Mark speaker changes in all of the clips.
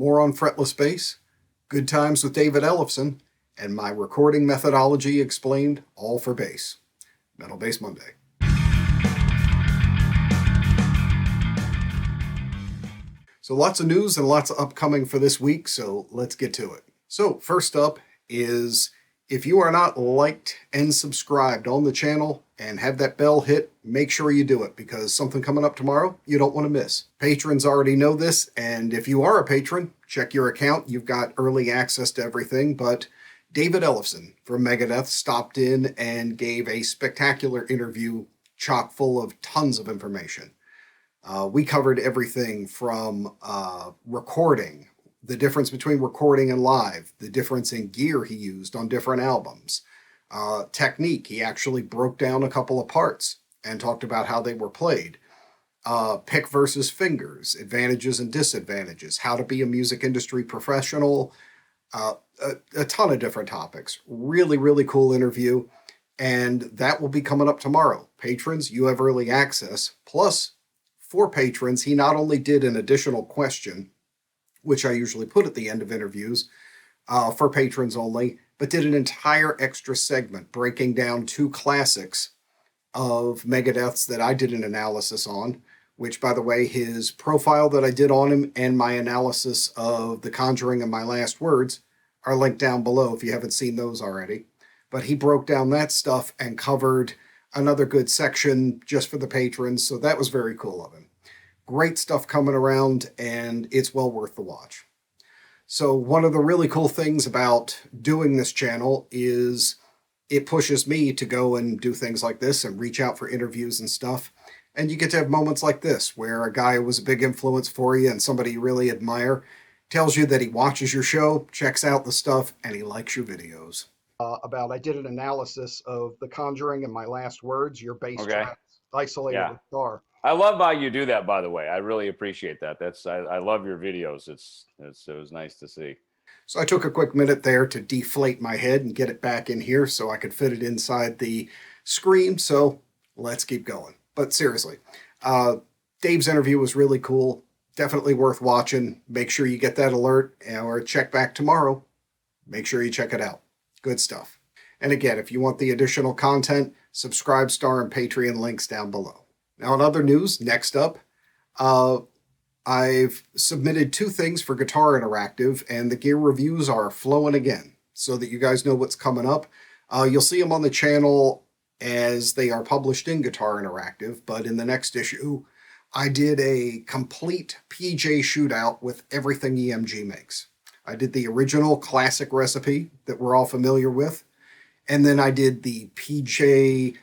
Speaker 1: more on fretless bass, good times with David Ellefson, and my recording methodology explained, all for bass. Metal Bass Monday. So lots of news and lots of upcoming for this week, so let's get to it. So first up is, if you are not liked and subscribed on the channel and have that bell hit, make sure you do it, because something coming up tomorrow you don't want to miss. Patrons already know this, and if you are a patron, check your account. You've got early access to everything, but David Ellefson from Megadeth stopped in and gave a spectacular interview chock full of tons of information. We covered everything from recording, the difference between recording and live, the difference in gear he used on different albums, technique. He actually broke down a couple of parts and talked about how they were played, pick versus fingers, advantages and disadvantages, how to be a music industry professional, a ton of different topics. Really, really cool interview, and that will be coming up tomorrow. Patrons, you have early access. Plus, for patrons, he not only did an additional question, which I usually put at the end of interviews, for patrons only, but did an entire extra segment breaking down two classics of Megadeth's that I did an analysis on, which, by the way, his profile that I did on him and my analysis of the Conjuring and My Last Words are linked down below if you haven't seen those already. But he broke down that stuff and covered another good section just for the patrons, so that was very cool of him. Great stuff coming around, and it's well worth the watch. So one of the really cool things about doing this channel is it pushes me to go and do things like this and reach out for interviews and stuff. And you get to have moments like this where a guy who was a big influence for you and somebody you really admire tells you that he watches your show, checks out the stuff, and he likes your videos. I did an analysis of The Conjuring and My Last Words, your bass tracks, isolated with guitar.
Speaker 2: I love how you do that, by the way. I really appreciate that. I love your videos. It was nice to see.
Speaker 1: So I took a quick minute there to deflate my head and get it back in here so I could fit it inside the screen. So let's keep going. But seriously, Dave's interview was really cool. Definitely worth watching. Make sure you get that alert or check back tomorrow. Make sure you check it out. Good stuff. And again, if you want the additional content, subscribe, star, and Patreon links down below. Now, in other news, next up, I've submitted two things for Guitar Interactive, and the gear reviews are flowing again, so that you guys know what's coming up. You'll see them on the channel as they are published in Guitar Interactive, but in the next issue, I did a complete PJ shootout with everything EMG makes. I did the original classic recipe that we're all familiar with, and then I did the PJX,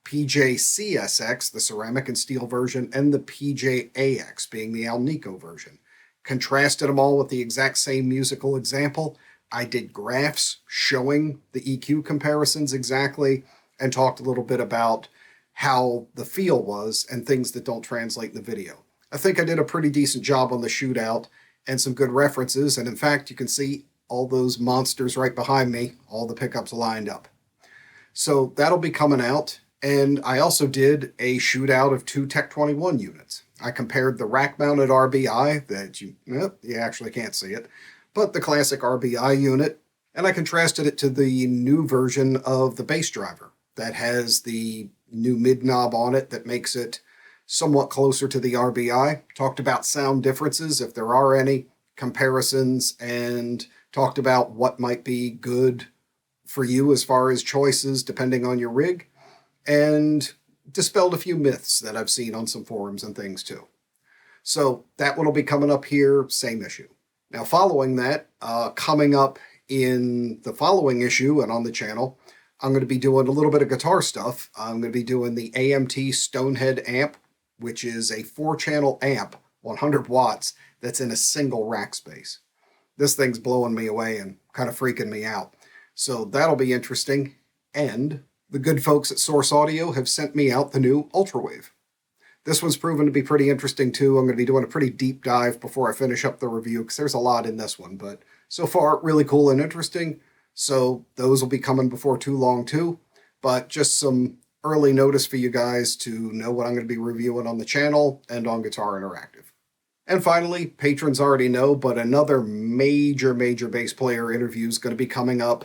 Speaker 1: PJCSX, the ceramic and steel version, and the PJAX, being the Alnico version. Contrasted them all with the exact same musical example. I did graphs showing the EQ comparisons exactly, and talked a little bit about how the feel was and things that don't translate in the video. I think I did a pretty decent job on the shootout and some good references, and in fact, you can see all those monsters right behind me, all the pickups lined up. So that'll be coming out. And I also did a shootout of two Tech 21 units. I compared the rack-mounted RBI, that you actually can't see it, but the classic RBI unit, and I contrasted it to the new version of the bass driver that has the new mid-knob on it that makes it somewhat closer to the RBI. Talked about sound differences, if there are any, comparisons, and talked about what might be good for you as far as choices depending on your rig, and dispelled a few myths that I've seen on some forums and things too. So that one will be coming up here, same issue. Now following that, coming up in the following issue and on the channel, I'm going to be doing a little bit of guitar stuff. I'm going to be doing the AMT Stonehead amp, which is a 4-channel amp, 100 watts, that's in a single rack space. This thing's blowing me away and kind of freaking me out. So that'll be interesting. And the good folks at Source Audio have sent me out the new Ultrawave. This one's proven to be pretty interesting too. I'm going to be doing a pretty deep dive before I finish up the review, because there's a lot in this one, but so far really cool and interesting. So those will be coming before too long too, but just some early notice for you guys to know what I'm going to be reviewing on the channel and on Guitar Interactive. And finally, patrons already know, but another major bass player interview is going to be coming up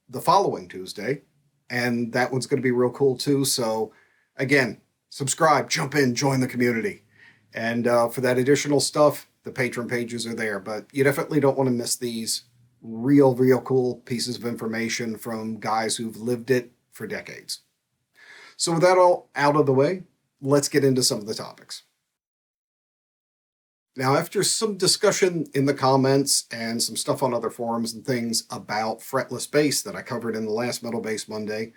Speaker 1: the following Tuesday. And that one's going to be real cool too. So again, subscribe, jump in, join the community. And for that additional stuff, the patron pages are there. But you definitely don't want to miss these real cool pieces of information from guys who've lived it for decades. So with that all out of the way, let's get into some of the topics. Now, after some discussion in the comments and some stuff on other forums and things about fretless bass that I covered in the last Metal Bass Monday,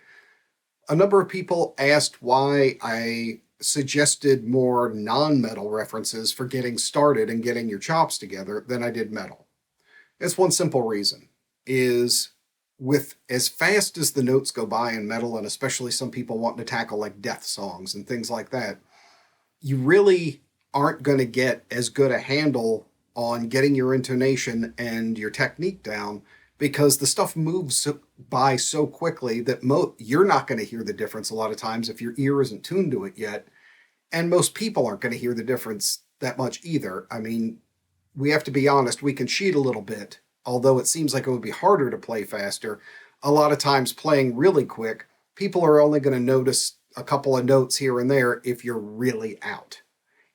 Speaker 1: a number of people asked why I suggested more non-metal references for getting started and getting your chops together than I did metal. It's one simple reason, is with as fast as the notes go by in metal, and especially some people wanting to tackle like death songs and things like that, you really aren't going to get as good a handle on getting your intonation and your technique down because the stuff moves by so quickly that you're not going to hear the difference a lot of times if your ear isn't tuned to it yet. And most people aren't going to hear the difference that much either. I mean, we have to be honest, we can cheat a little bit, although it seems like it would be harder to play faster. A lot of times playing really quick, people are only going to notice a couple of notes here and there if you're really out.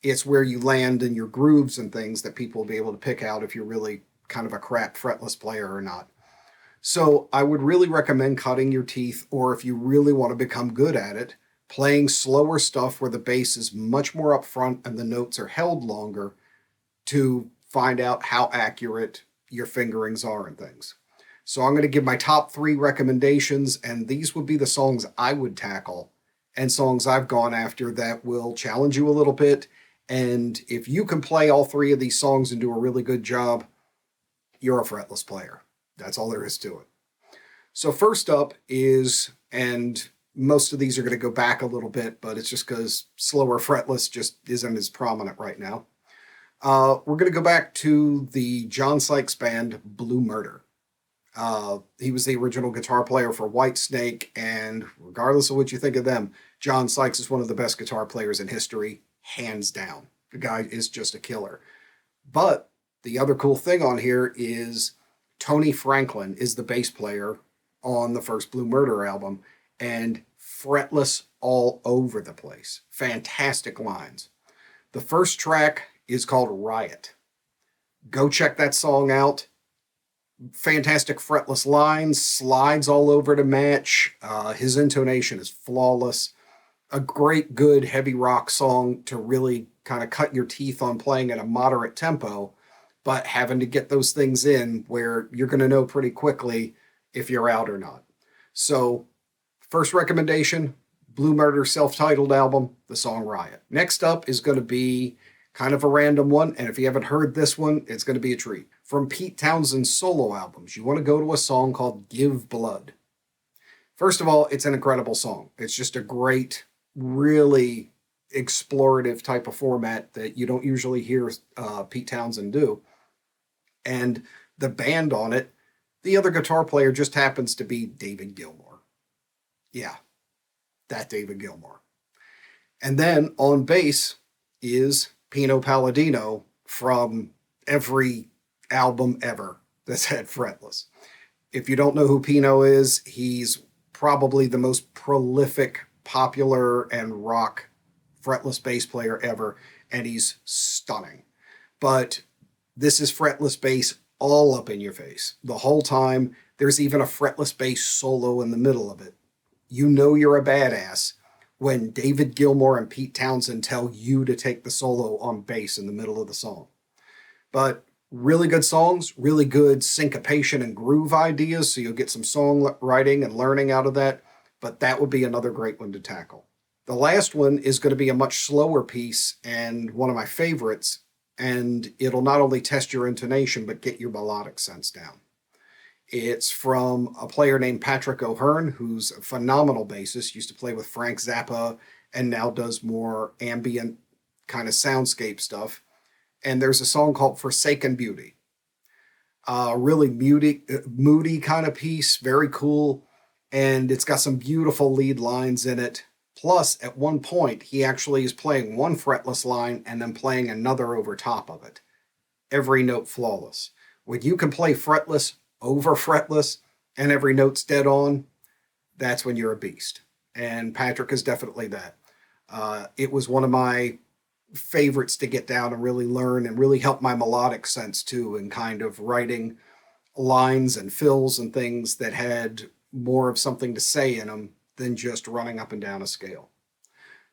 Speaker 1: It's where you land in your grooves and things that people will be able to pick out if you're really kind of a crap fretless player or not. So I would really recommend cutting your teeth, or if you really want to become good at it, playing slower stuff where the bass is much more upfront and the notes are held longer to find out how accurate your fingerings are and things. So I'm going to give my top 3 recommendations, and these would be the songs I would tackle and songs I've gone after that will challenge you a little bit. And if you can play all 3 of these songs and do a really good job, you're a fretless player. That's all there is to it. So first up is, and most of these are going to go back a little bit, but it's just because slower fretless just isn't as prominent right now. We're going to go back to the John Sykes band, Blue Murder. He was the original guitar player for Whitesnake, and regardless of what you think of them, John Sykes is one of the best guitar players in history, hands down. The guy is just a killer. But the other cool thing on here is Tony Franklin is the bass player on the first Blue Murder album, and fretless all over the place. Fantastic lines. The first track is called Riot. Go check that song out. Fantastic fretless lines, slides all over to match. His intonation is flawless. A great, good, heavy rock song to really kind of cut your teeth on playing at a moderate tempo, but having to get those things in where you're going to know pretty quickly if you're out or not. So, first recommendation, Blue Murder self-titled album, the song Riot. Next up is going to be kind of a random one, and if you haven't heard this one, it's going to be a treat. From Pete Townshend's solo albums, you want to go to a song called Give Blood. First of all, it's an incredible song. It's just a great, really explorative type of format that you don't usually hear Pete Townshend do. And the band on it, the other guitar player just happens to be David Gilmour. Yeah, that David Gilmour. And then on bass is Pino Palladino from every album ever that's had fretless. If you don't know who Pino is, he's probably the most prolific, popular, and rock fretless bass player ever, and he's stunning. But this is fretless bass all up in your face. The whole time, there's even a fretless bass solo in the middle of it. You know you're a badass when David Gilmour and Pete Townshend tell you to take the solo on bass in the middle of the song. But really good songs, really good syncopation and groove ideas, so you'll get some song writing and learning out of that, but that would be another great one to tackle. The last one is going to be a much slower piece and one of my favorites, and it'll not only test your intonation, but get your melodic sense down. It's from a player named Patrick O'Hearn, who's a phenomenal bassist, used to play with Frank Zappa, and now does more ambient kind of soundscape stuff. And there's a song called Forsaken Beauty. Really moody kind of piece, very cool. And it's got some beautiful lead lines in it. Plus, at one point, he actually is playing one fretless line and then playing another over top of it. Every note flawless. When you can play fretless over fretless and every note's dead on, that's when you're a beast. And Patrick is definitely that. It was one of my favorites to get down and really learn and really help my melodic sense too, and kind of writing lines and fills and things that had more of something to say in them than just running up and down a scale.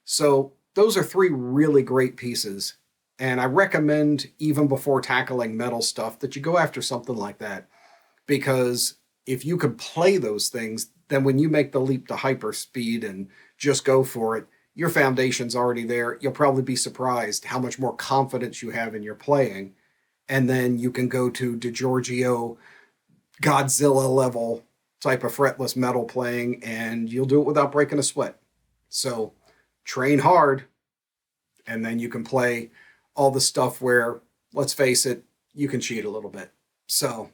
Speaker 1: So those are three really great pieces. And I recommend, even before tackling metal stuff, that you go after something like that. Because if you could play those things, then when you make the leap to hyperspeed and just go for it, your foundation's already there. You'll probably be surprised how much more confidence you have in your playing. And then you can go to DiGiorgio, Godzilla level type of fretless metal playing, and you'll do it without breaking a sweat. So train hard, and then you can play all the stuff where, let's face it, you can cheat a little bit. So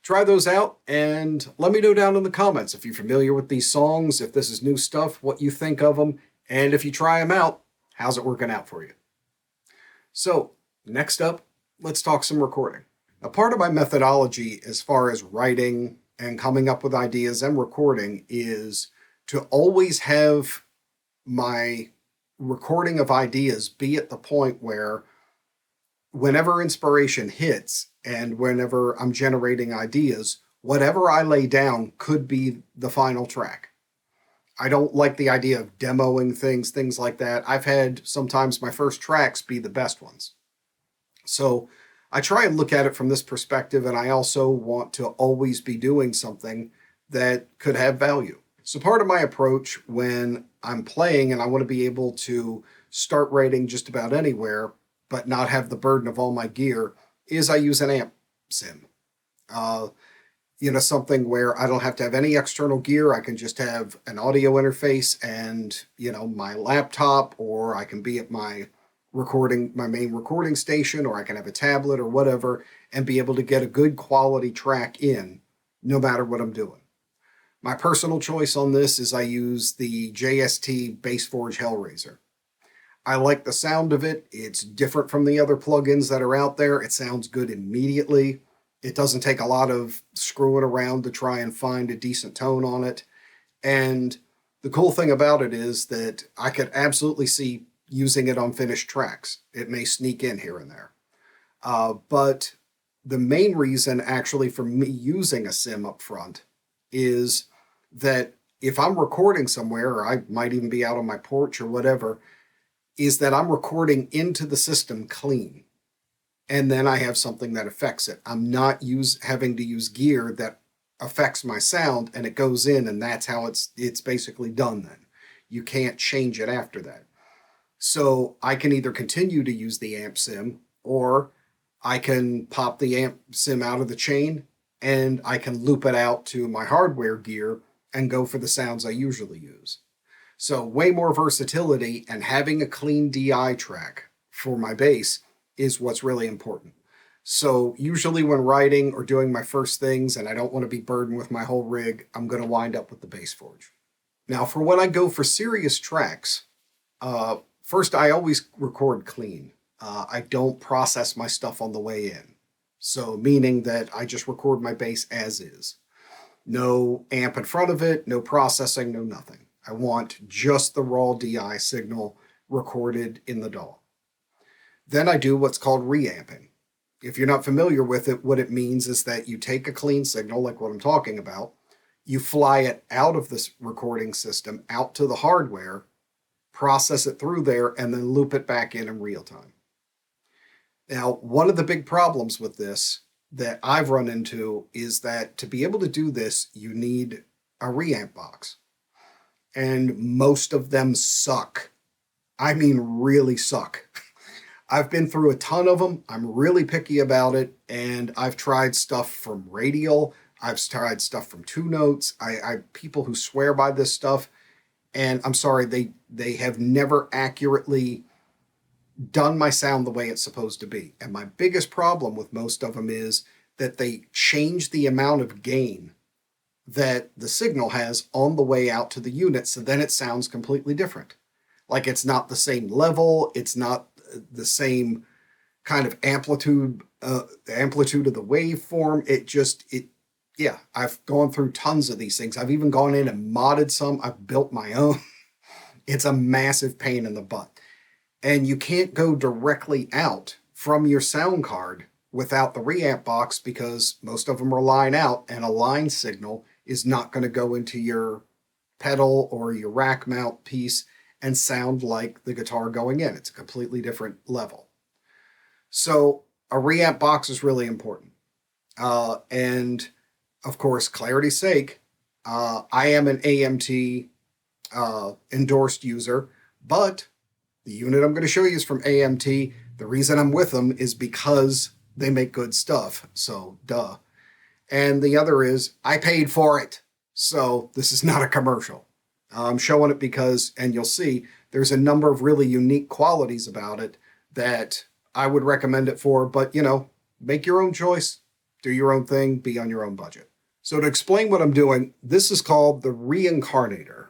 Speaker 1: try those out and let me know down in the comments if you're familiar with these songs, if this is new stuff, what you think of them, and if you try them out, how's it working out for you? So next up, let's talk some recording. A part of my methodology as far as writing and coming up with ideas and recording is to always have my recording of ideas be at the point where whenever inspiration hits and whenever I'm generating ideas, whatever I lay down could be the final track. I don't like the idea of demoing things like that. I've had sometimes my first tracks be the best ones. So I try and look at it from this perspective, and I also want to always be doing something that could have value. So part of my approach when I'm playing and I want to be able to start writing just about anywhere, but not have the burden of all my gear, is I use an amp sim. Something where I don't have to have any external gear. I can just have an audio interface and, my laptop, or I can be at my main recording station, or I can have a tablet or whatever, and be able to get a good quality track in no matter what I'm doing. My personal choice on this is I use the JST Bassforge Hellraiser. I like the sound of it. It's different from the other plugins that are out there. It sounds good immediately. It doesn't take a lot of screwing around to try and find a decent tone on it. And the cool thing about it is that I could absolutely see using it on finished tracks. It may sneak in here and there. But the main reason actually for me using a sim up front is that if I'm recording somewhere, or I might even be out on my porch or whatever, is that I'm recording into the system clean. And then I have something that affects it. I'm not having to use gear that affects my sound, and it goes in, and that's how it's basically done then. You can't change it after that. So I can either continue to use the amp sim, or I can pop the amp sim out of the chain and I can loop it out to my hardware gear and go for the sounds I usually use. So way more versatility, and having a clean DI track for my bass is what's really important. So usually when writing or doing my first things and I don't want to be burdened with my whole rig, I'm going to wind up with the Bassforge. Now for when I go for serious tracks, first I always record clean. I don't process my stuff on the way in. So meaning that I just record my bass as is. No amp in front of it, no processing, no nothing. I want just the raw DI signal recorded in the DAW. Then I do what's called reamping. If you're not familiar with it, what it means is that you take a clean signal, like what I'm talking about, you fly it out of this recording system, out to the hardware, process it through there, and then loop it back in real time. Now, one of the big problems with this that I've run into is that to be able to do this, you need a reamp box. And most of them suck. I mean, really suck. I've been through a ton of them. I'm really picky about it. And I've tried stuff from Radial. I've tried stuff from Two Notes. I people who swear by this stuff. And I'm sorry, they have never accurately done my sound the way it's supposed to be. And my biggest problem with most of them is that they change the amount of gain that the signal has on the way out to the unit, so then it sounds completely different. Like it's not the same level, it's not the same kind of amplitude of the waveform. Yeah, I've gone through tons of these things. I've even gone in and modded some. I've built my own. It's a massive pain in the butt. And you can't go directly out from your sound card without the reamp box, because most of them are line out, and a line signal is not going to go into your pedal or your rack mount piece and sound like the guitar going in. It's a completely different level. So a reamp box is really important. And of course, clarity's sake, I am an AMT endorsed user, but the unit I'm going to show you is from AMT. The reason I'm with them is because they make good stuff. So, duh. And the other is I paid for it. So this is not a commercial. I'm showing it because, and you'll see, there's a number of really unique qualities about it that I would recommend it for. But, make your own choice, do your own thing, be on your own budget. So to explain what I'm doing, this is called the REincarnator.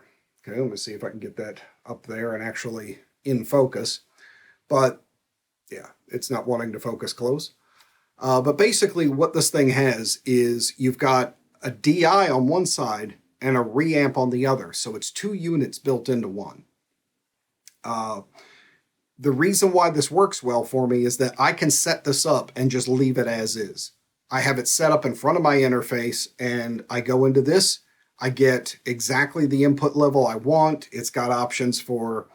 Speaker 1: Okay, let me see if I can get that up there and actually in focus. But yeah, it's not wanting to focus close. But basically what this thing has is you've got a DI on one side and a reamp on the other. So it's two units built into one. The reason why this works well for me is that I can set this up and just leave it as is. I have it set up in front of my interface, and I go into this. I get exactly the input level I want. It's got options for,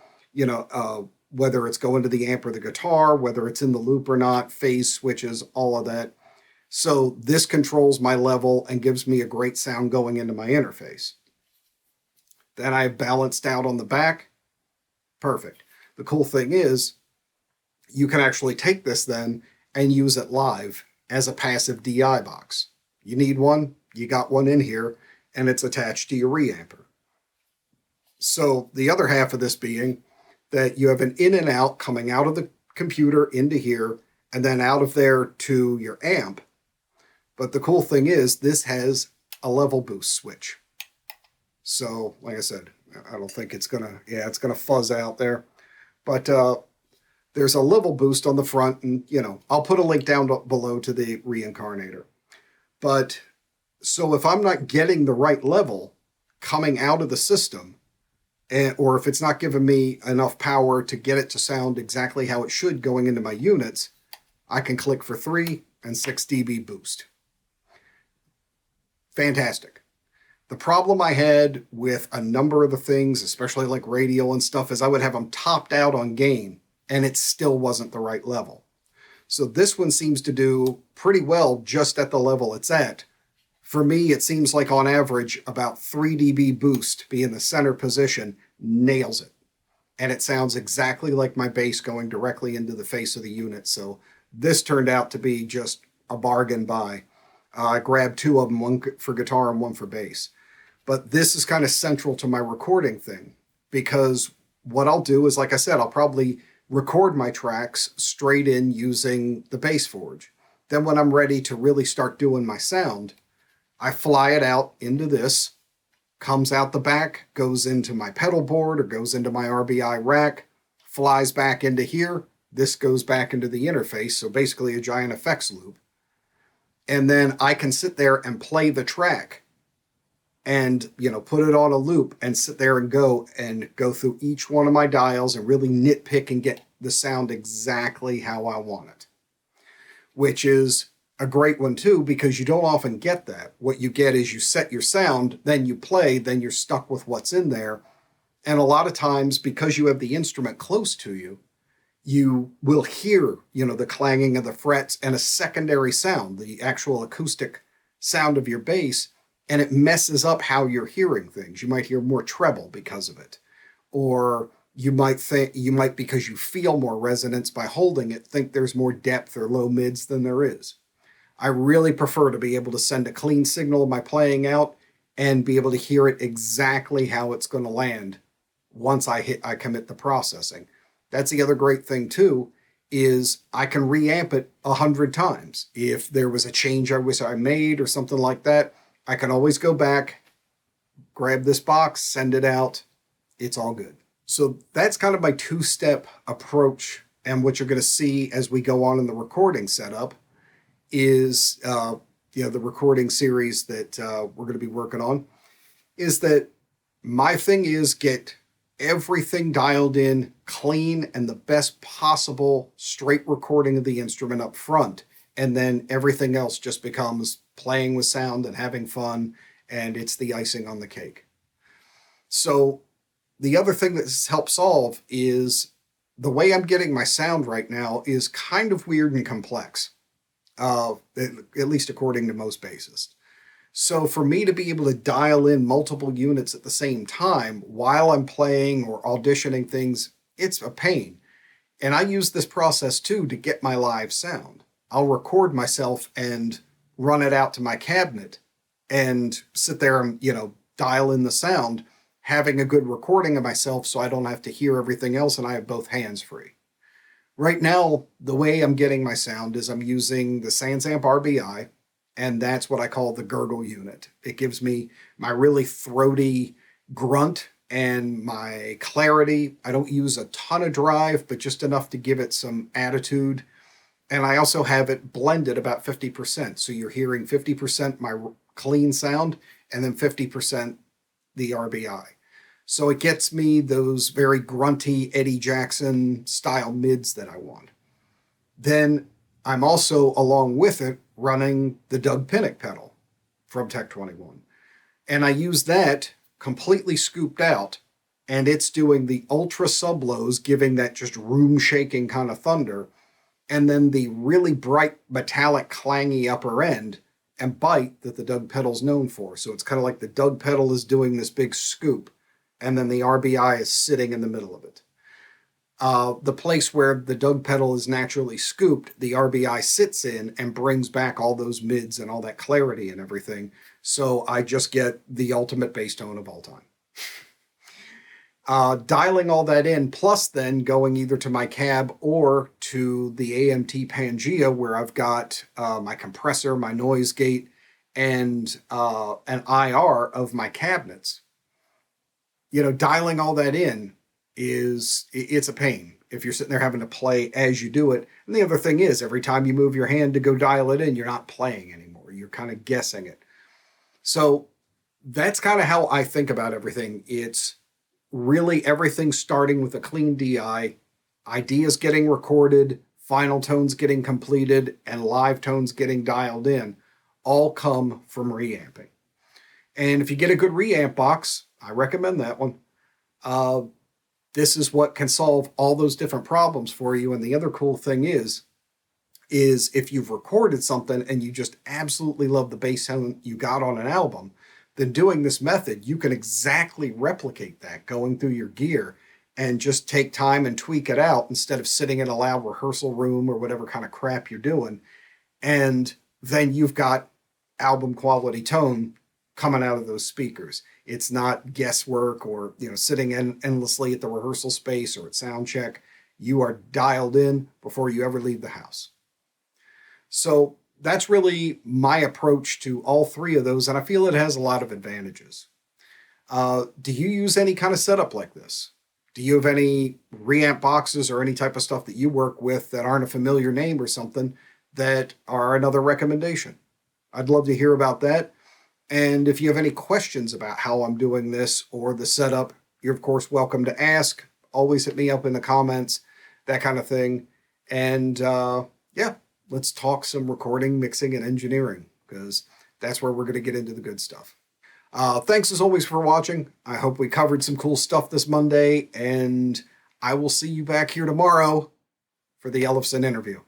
Speaker 1: whether it's going to the amp or the guitar, whether it's in the loop or not, phase switches, all of that. So this controls my level and gives me a great sound going into my interface. Then I balanced out on the back. Perfect. The cool thing is you can actually take this then and use it live as a passive DI box. You need one, you got one in here, and it's attached to your reamper. So the other half of this being that you have an in and out coming out of the computer into here, and then out of there to your amp. But the cool thing is this has a level boost switch. So like I said, I don't think it's gonna fuzz out there. But there's a level boost on the front, and I'll put a link down below to the REincarnator. But so if I'm not getting the right level coming out of the system, or if it's not giving me enough power to get it to sound exactly how it should going into my units, I can click for 3 and 6 dB boost. Fantastic. The problem I had with a number of the things, especially like radial and stuff, is I would have them topped out on gain, and it still wasn't the right level. So this one seems to do pretty well just at the level it's at. For me, it seems like on average about 3 dB boost being the center position nails it. And it sounds exactly like my bass going directly into the face of the unit. So this turned out to be just a bargain buy. I grabbed 2 of them, one for guitar and one for bass. But this is kind of central to my recording thing, because what I'll do is, like I said, I'll probably record my tracks straight in using the Bass Forge. Then when I'm ready to really start doing my sound, I fly it out into this, comes out the back, goes into my pedal board or goes into my RBI rack, flies back into here. This goes back into the interface, so basically a giant effects loop. And then I can sit there and play the track and, put it on a loop and sit there and go through each one of my dials and really nitpick and get the sound exactly how I want it. Which is a great one too, because you don't often get that. What you get is you set your sound, then you play, then you're stuck with what's in there. And a lot of times, because you have the instrument close to you, you will hear, the clanging of the frets and a secondary sound, the actual acoustic sound of your bass, and it messes up how you're hearing things. You might hear more treble because of it. Or you might, because you feel more resonance by holding it, think there's more depth or low mids than there is. I really prefer to be able to send a clean signal of my playing out and be able to hear it exactly how it's going to land once I commit the processing. That's the other great thing too, is I can reamp it 100 times. If there was a change I wish I made or something like that, I can always go back, grab this box, send it out. It's all good. So that's kind of my two-step approach. And what you're going to see as we go on in the recording setup is, the recording series that we're going to be working on, is that my thing is get everything dialed in clean and the best possible straight recording of the instrument up front. And then everything else just becomes playing with sound and having fun, and it's the icing on the cake. So the other thing that this helps solve is the way I'm getting my sound right now is kind of weird and complex, at least according to most bassists. So for me to be able to dial in multiple units at the same time while I'm playing or auditioning things, it's a pain. And I use this process too to get my live sound. I'll record myself and run it out to my cabinet and sit there and, dial in the sound, having a good recording of myself so I don't have to hear everything else and I have both hands free. Right now, the way I'm getting my sound is I'm using the SansAmp RBI, and that's what I call the gurgle unit. It gives me my really throaty grunt and my clarity. I don't use a ton of drive, but just enough to give it some attitude. And I also have it blended about 50%. So you're hearing 50% my clean sound and then 50% the RBI. So it gets me those very grunty Eddie Jackson style mids that I want. Then I'm also, along with it, running the Doug Pinnick pedal from Tech 21. And I use that completely scooped out, and it's doing the ultra sub lows, giving that just room shaking kind of thunder, and then the really bright metallic clangy upper end and bite that the Doug pedal's known for. So it's kind of like the Doug pedal is doing this big scoop, and then the RBI is sitting in the middle of it. The place where the Doug pedal is naturally scooped, the RBI sits in and brings back all those mids and all that clarity and everything. So I just get the ultimate bass tone of all time. Dialing all that in, plus then going either to my cab or to the AMT Pangea, where I've got my compressor, my noise gate, and an IR of my cabinets. Dialing all that in it's a pain if you're sitting there having to play as you do it. And the other thing is, every time you move your hand to go dial it in, you're not playing anymore. You're kind of guessing it. So that's kind of how I think about everything. It's really everything starting with a clean DI, ideas getting recorded, final tones getting completed, and live tones getting dialed in, all come from reamping. And if you get a good reamp box, I recommend that one. This is what can solve all those different problems for you. And the other cool thing is if you've recorded something and you just absolutely love the bass sound you got on an album, then doing this method, you can exactly replicate that going through your gear and just take time and tweak it out instead of sitting in a loud rehearsal room or whatever kind of crap you're doing. And then you've got album quality tone coming out of those speakers. It's not guesswork or sitting endlessly at the rehearsal space or at sound check. You are dialed in before you ever leave the house. So that's really my approach to all three of those, and I feel it has a lot of advantages. Do you use any kind of setup like this? Do you have any reamp boxes or any type of stuff that you work with that aren't a familiar name or something that are another recommendation? I'd love to hear about that. And if you have any questions about how I'm doing this or the setup, you're of course welcome to ask. Always hit me up in the comments, that kind of thing. And let's talk some recording, mixing, and engineering, because that's where we're going to get into the good stuff. Thanks as always for watching. I hope we covered some cool stuff this Monday, and I will see you back here tomorrow for the Ellefson interview.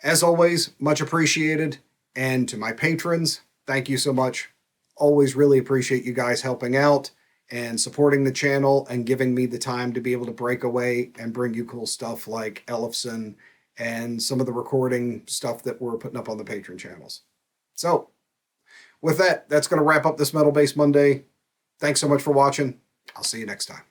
Speaker 1: As always, much appreciated. And to my patrons, thank you so much. Always really appreciate you guys helping out and supporting the channel and giving me the time to be able to break away and bring you cool stuff like Ellefson and some of the recording stuff that we're putting up on the Patreon channels. So with that, that's going to wrap up this Metal Bass Monday. Thanks so much for watching. I'll see you next time.